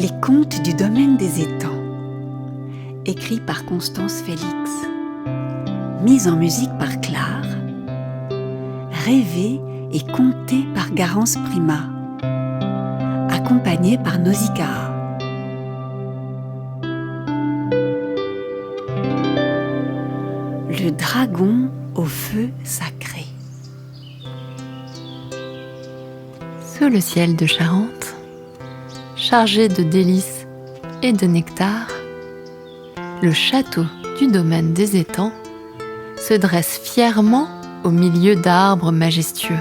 Les contes du domaine des étangs, écrit par Constance Félix, mis en musique par Clare, rêvé et conté par Garance Prima, accompagné par Nausicaa. Le dragon au feu sacré. Sous le ciel de Charente, chargé de délices et de nectar, le château du domaine des étangs se dresse fièrement au milieu d'arbres majestueux.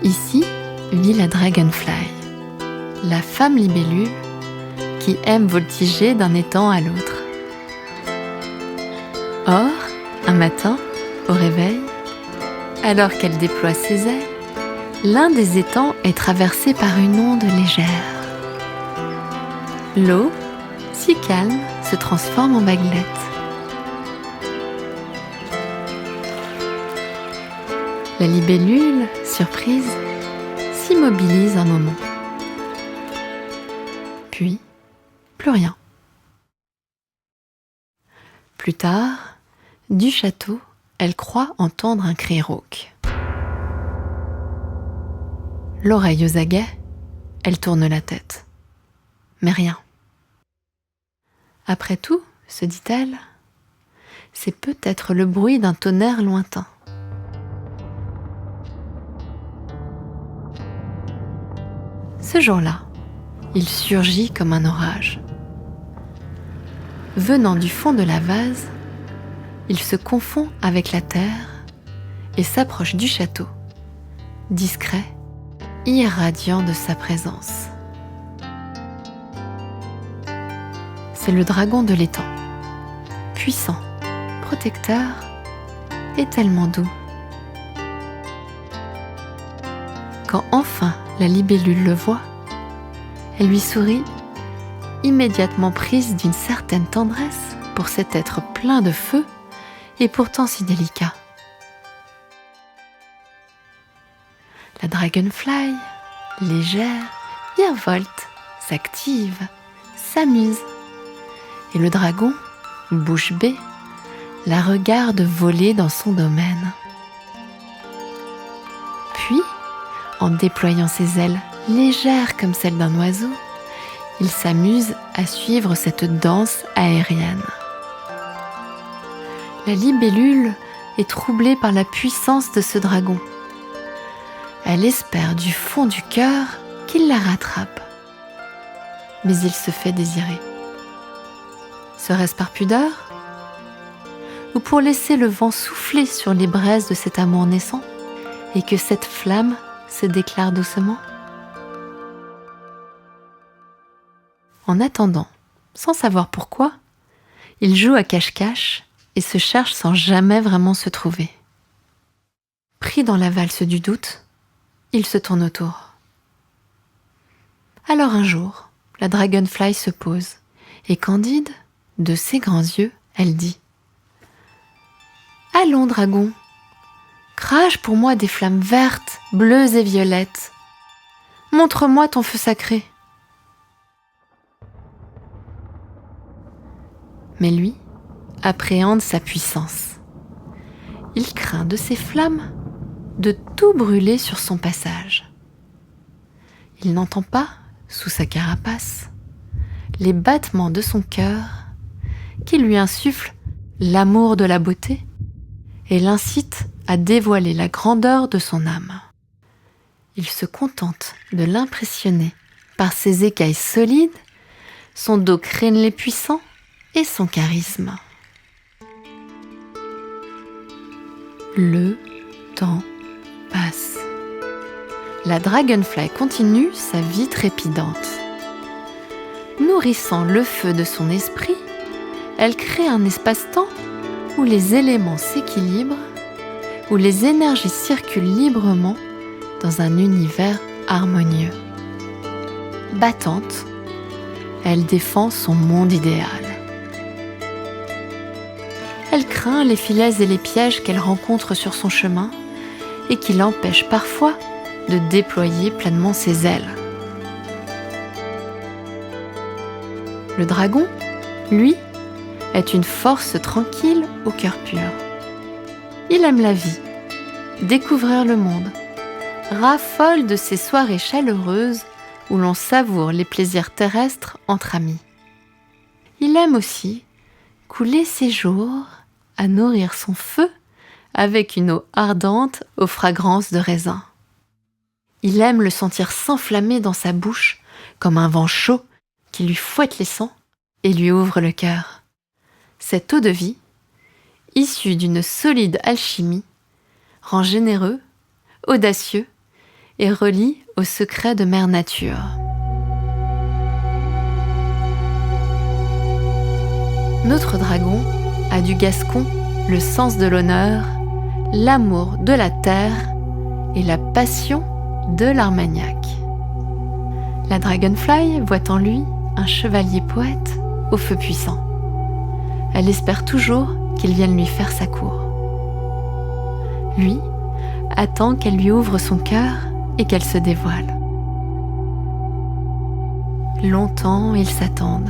Ici vit la Dragonfly, la femme libellule qui aime voltiger d'un étang à l'autre. Or, un matin, au réveil, alors qu'elle déploie ses ailes, l'un des étangs est traversé par une onde légère. L'eau, si calme, se transforme en vaguelette. La libellule, surprise, s'immobilise un moment. Puis, plus rien. Plus tard, du château, elle croit entendre un cri rauque. L'oreille aux aguets, elle tourne la tête. Mais rien. Après tout, se dit-elle, c'est peut-être le bruit d'un tonnerre lointain. Ce jour-là, il surgit comme un orage. Venant du fond de la vase, il se confond avec la terre et s'approche du château, discret, irradiant de sa présence. C'est le dragon de l'étang, puissant, protecteur et tellement doux. Quand enfin la libellule le voit, elle lui sourit, immédiatement prise d'une certaine tendresse pour cet être plein de feu et pourtant si délicat. La Dragonfly, légère, virevolte, s'active, s'amuse. Et le dragon, bouche bée, la regarde voler dans son domaine. Puis, en déployant ses ailes légères comme celles d'un oiseau, il s'amuse à suivre cette danse aérienne. La libellule est troublée par la puissance de ce dragon. Elle espère du fond du cœur qu'il la rattrape. Mais il se fait désirer. Serait-ce par pudeur ? Ou pour laisser le vent souffler sur les braises de cet amour naissant et que cette flamme se déclare doucement ? En attendant, sans savoir pourquoi, il joue à cache-cache et se cherche sans jamais vraiment se trouver. Pris dans la valse du doute, il se tourne autour. Alors un jour, la Dragonfly se pose et candide, de ses grands yeux, elle dit « Allons, dragon, crache pour moi des flammes vertes, bleues et violettes. Montre-moi ton feu sacré. » Mais lui appréhende sa puissance. Il craint de ces flammes de tout brûler sur son passage. Il n'entend pas, sous sa carapace, les battements de son cœur qui lui insufflent l'amour de la beauté et l'incitent à dévoiler la grandeur de son âme. Il se contente de l'impressionner par ses écailles solides, son dos crénelé puissant et son charisme. Le temps passe. La Dragonfly continue sa vie trépidante. Nourrissant le feu de son esprit, elle crée un espace-temps où les éléments s'équilibrent, où les énergies circulent librement dans un univers harmonieux. Battante, elle défend son monde idéal. Elle craint les filets et les pièges qu'elle rencontre sur son chemin et qui l'empêchent parfois de déployer pleinement ses ailes. Le dragon, lui, est une force tranquille au cœur pur. Il aime la vie, découvrir le monde, raffole de ces soirées chaleureuses où l'on savoure les plaisirs terrestres entre amis. Il aime aussi couler ses jours à nourrir son feu avec une eau ardente aux fragrances de raisin. Il aime le sentir s'enflammer dans sa bouche comme un vent chaud qui lui fouette les sangs et lui ouvre le cœur. Cette eau de vie, issue d'une solide alchimie, rend généreux, audacieux et relie au secret de Mère Nature. Notre dragon a du gascon le sens de l'honneur, l'amour de la terre et la passion de l'Armagnac. La Dragonfly voit en lui un chevalier poète au feu puissant. Elle espère toujours qu'il vienne lui faire sa cour. Lui attend qu'elle lui ouvre son cœur et qu'elle se dévoile. Longtemps ils s'attendent,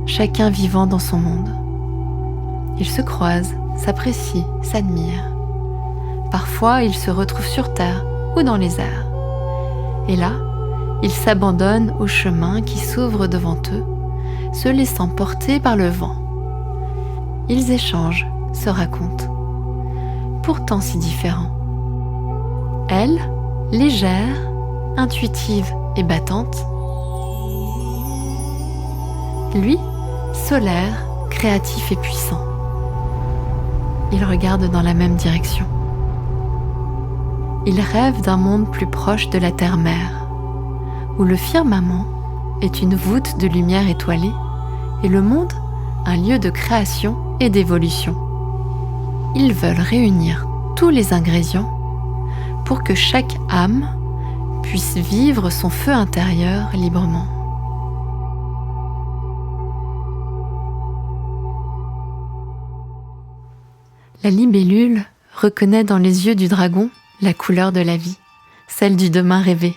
chacun vivant dans son monde. Ils se croisent, s'apprécient, s'admirent. Parfois ils se retrouvent sur terre ou dans les airs. Et là, ils s'abandonnent au chemin qui s'ouvre devant eux, se laissant porter par le vent. Ils échangent, se racontent, pourtant si différents. Elle, légère, intuitive et battante. Lui, solaire, créatif et puissant. Ils regardent dans la même direction. Ils rêvent d'un monde plus proche de la terre-mère, où le firmament est une voûte de lumière étoilée et le monde un lieu de création et d'évolution. Ils veulent réunir tous les ingrédients pour que chaque âme puisse vivre son feu intérieur librement. La libellule reconnaît dans les yeux du dragon la couleur de la vie, celle du demain rêvé.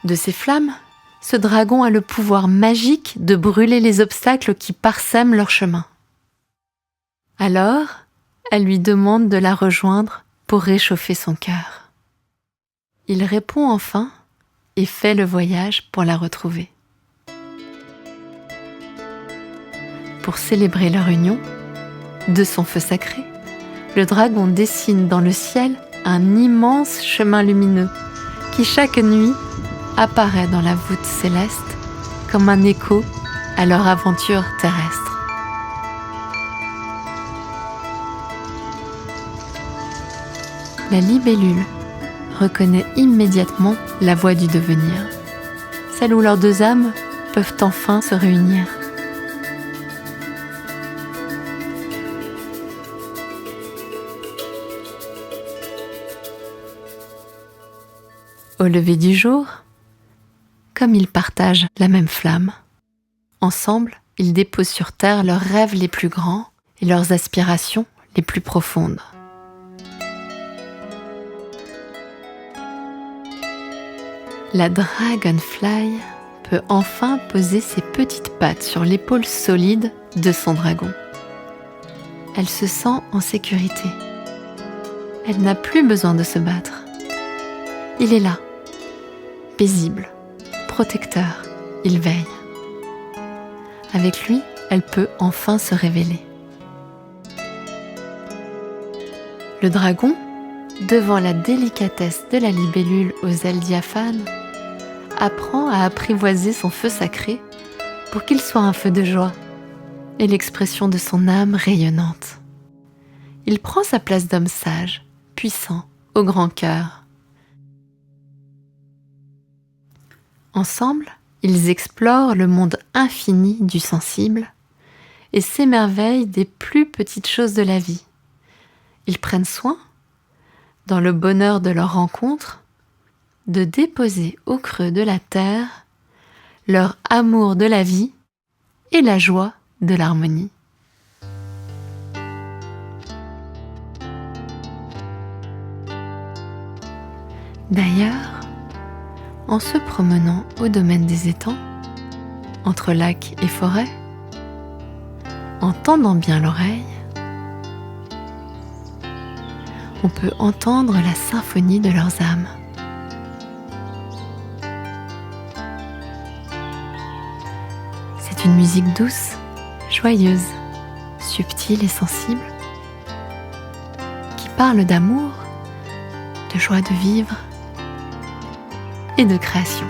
De ses flammes, ce dragon a le pouvoir magique de brûler les obstacles qui parsèment leur chemin. Alors, elle lui demande de la rejoindre pour réchauffer son cœur. Il répond enfin et fait le voyage pour la retrouver. Pour célébrer leur union, de son feu sacré, le dragon dessine dans le ciel un immense chemin lumineux qui chaque nuit apparaît dans la voûte céleste comme un écho à leur aventure terrestre. La libellule reconnaît immédiatement la voie du devenir, celle où leurs deux âmes peuvent enfin se réunir. Au lever du jour, comme ils partagent la même flamme, ensemble, ils déposent sur terre leurs rêves les plus grands et leurs aspirations les plus profondes. La Dragonfly peut enfin poser ses petites pattes sur l'épaule solide de son dragon. Elle se sent en sécurité. Elle n'a plus besoin de se battre. Il est là, paisible, protecteur, il veille. Avec lui, elle peut enfin se révéler. Le dragon, devant la délicatesse de la libellule aux ailes diaphanes, apprend à apprivoiser son feu sacré pour qu'il soit un feu de joie et l'expression de son âme rayonnante. Il prend sa place d'homme sage, puissant, au grand cœur. Ensemble, ils explorent le monde infini du sensible et s'émerveillent des plus petites choses de la vie. Ils prennent soin, dans le bonheur de leur rencontre, de déposer au creux de la terre leur amour de la vie et la joie de l'harmonie. D'ailleurs, en se promenant au domaine des étangs, entre lacs et forêts, en tendant bien l'oreille, on peut entendre la symphonie de leurs âmes. C'est une musique douce, joyeuse, subtile et sensible, qui parle d'amour, de joie de vivre et de création.